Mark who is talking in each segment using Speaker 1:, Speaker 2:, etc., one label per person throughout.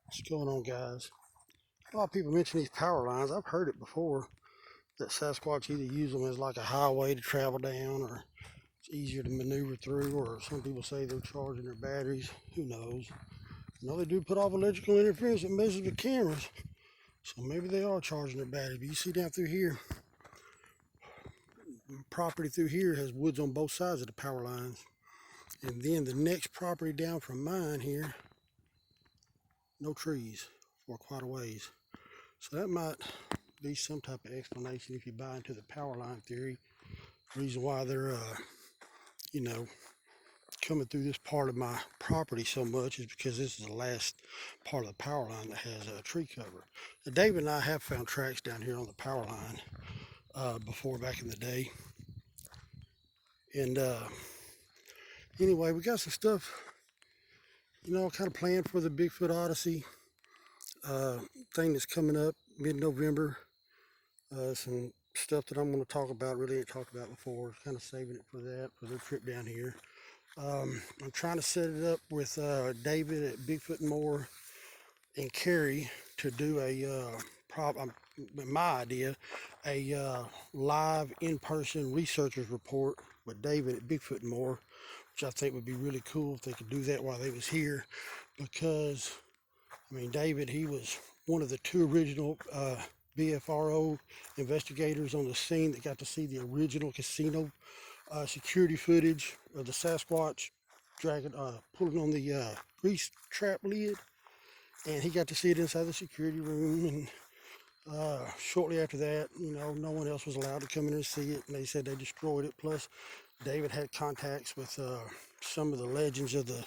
Speaker 1: What's going on, guys? A lot of people mention these power lines. I've heard it before that Sasquatch either use them as like a highway to travel down, or it's easier to maneuver through, or some people say they're charging their batteries. Who knows? I know they do put off electrical interference that messes with cameras, so maybe they are charging their batteries. But you see down through here, property through here has woods on both sides of the power lines. And then the next property down from mine here, no trees for quite a ways. So that might be some type of explanation if you buy into the power line theory. The reason why they're, you know, coming through this part of my property so much is because this is the last part of the power line that has a tree cover. Now, David and I have found tracks down here on the power line before, back in the day. And anyway, we got some stuff, kind of planned for the Bigfoot Odyssey thing that's coming up mid-November. Some stuff that I'm going to talk about, really ain't talked about before, kind of saving it for that, for their trip down here. I'm trying to set it up with David at Bigfoot and More and Carrie to do my idea, a live in-person researchers report with David at Bigfoot and More, which I think would be really cool if they could do that while they was here, because, David, he was one of the two original BFRO investigators on the scene that got to see the original casino security footage of the Sasquatch dragging, pulling on the grease trap lid, and he got to see it inside the security room. And shortly after that, no one else was allowed to come in and see it, and they said they destroyed it. Plus, David had contacts with some of the legends of the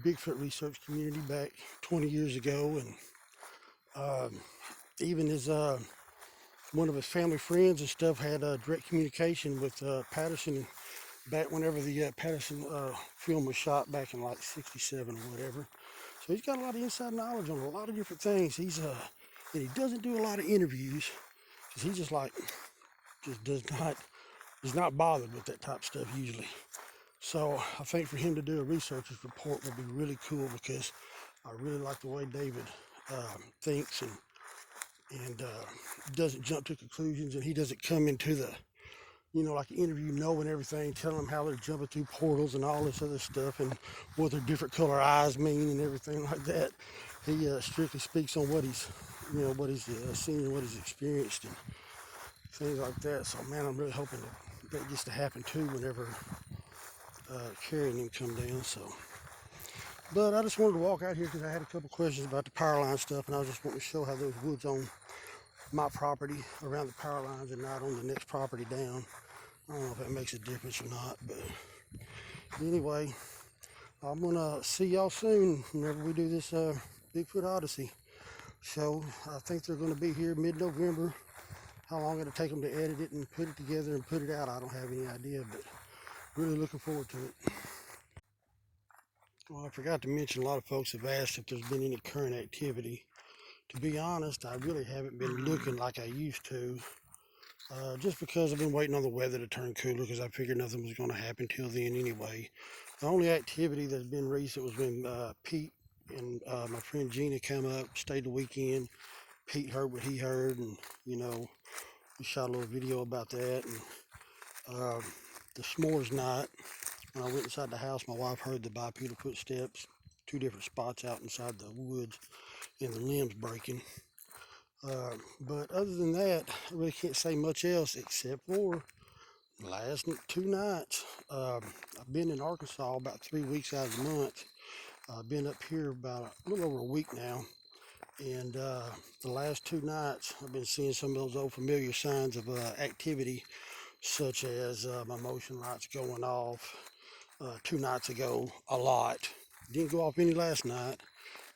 Speaker 1: Bigfoot research community back 20 years ago, and even his one of his family friends and stuff had direct communication with Patterson back whenever the Patterson film was shot back in like '67 or whatever. So he's got a lot of inside knowledge on a lot of different things. And he doesn't do a lot of interviews because he is not bothered with that type of stuff usually. So I think for him to do a researcher's report would be really cool, because I really like the way David thinks and doesn't jump to conclusions, and he doesn't come into the like an interview knowing everything, telling them how they're jumping through portals and all this other stuff, and what their different color eyes mean and everything like that. He strictly speaks on what he's seen and what he's experienced and things like that. So man, I'm really hoping that gets to happen too whenever Carrie and him come down. So, but I just wanted to walk out here because I had a couple questions about the power line stuff, and I was just wanting to show how those woods on my property around the power lines and not on the next property down. I don't know if that makes a difference or not, but anyway, I'm gonna see y'all soon whenever we do this Bigfoot Odyssey show. I think they're gonna be here mid-November. How long it'll take them to edit it and put it together and put it out, I don't have any idea, but really looking forward to it. Well, I forgot to mention, a lot of folks have asked if there's been any current activity. To be honest, I really haven't been looking like I used to. Just because I've been waiting on the weather to turn cooler, because I figured nothing was going to happen till then anyway. The only activity that's been recent was when Pete and my friend Gina come up, stayed the weekend. Pete heard what he heard, and we shot a little video about that. And the s'mores night, when I went inside the house, my wife heard the bipedal footsteps, two different spots out inside the woods, and the limbs breaking. But other than that, I really can't say much else except for the last 2 nights. I've been in Arkansas about 3 weeks out of the month. I've been up here about a little over a week now. And the last 2 nights, I've been seeing some of those old familiar signs of activity, such as my motion lights going off 2 nights ago a lot. Didn't go off any last night.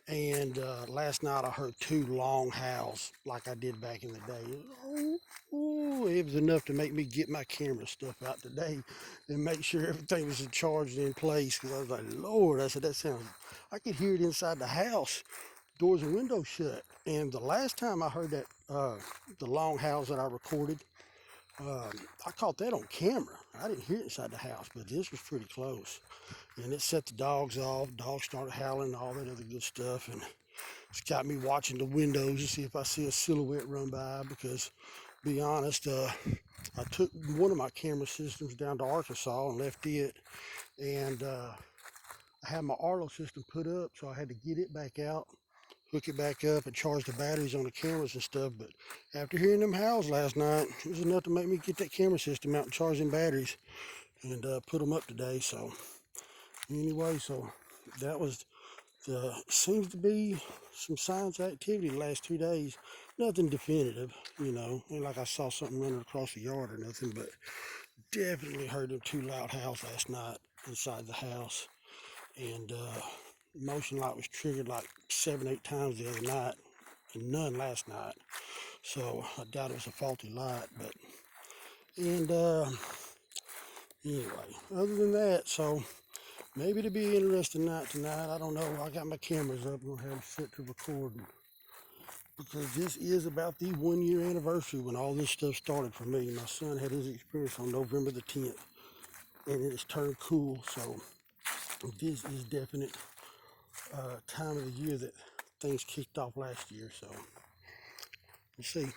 Speaker 1: And last night I heard 2 long howls like I did back in the day. It was enough to make me get my camera stuff out today and make sure everything was charged in place, because I was like, Lord, I said, I could hear it inside the house, doors and windows shut. And the last time I heard that, the long howls that I recorded, I caught that on camera. I didn't hear it inside the house, but this was pretty close. And it set the dogs off. Dogs started howling and all that other good stuff. And It's got me watching the windows to see if I see a silhouette run by, because, be honest, I took one of my camera systems down to Arkansas and left it, and I had my Arlo system put up, so I had to get it back out, hook it back up, and charge the batteries on the cameras and stuff. But after hearing them howls last night, it was enough to make me get that camera system out and charge them batteries and put them up today. So anyway, so that was seems to be some signs of activity the last 2 days. Nothing definitive, ain't like I saw something running across the yard or nothing, but definitely heard them two loud howls last night inside the house. And motion light was triggered like 7, 8 times the other night, and none last night. So I doubt it was a faulty light. But and anyway, other than that, so maybe it'll be an interesting night tonight. I don't know. I got my cameras up. I'm gonna have them set to recording, because this is about the 1 year anniversary when all this stuff started for me. My son had his experience on November the 10th, and it has turned cool. So this is definite time of the year that things kicked off last year. So we'll see.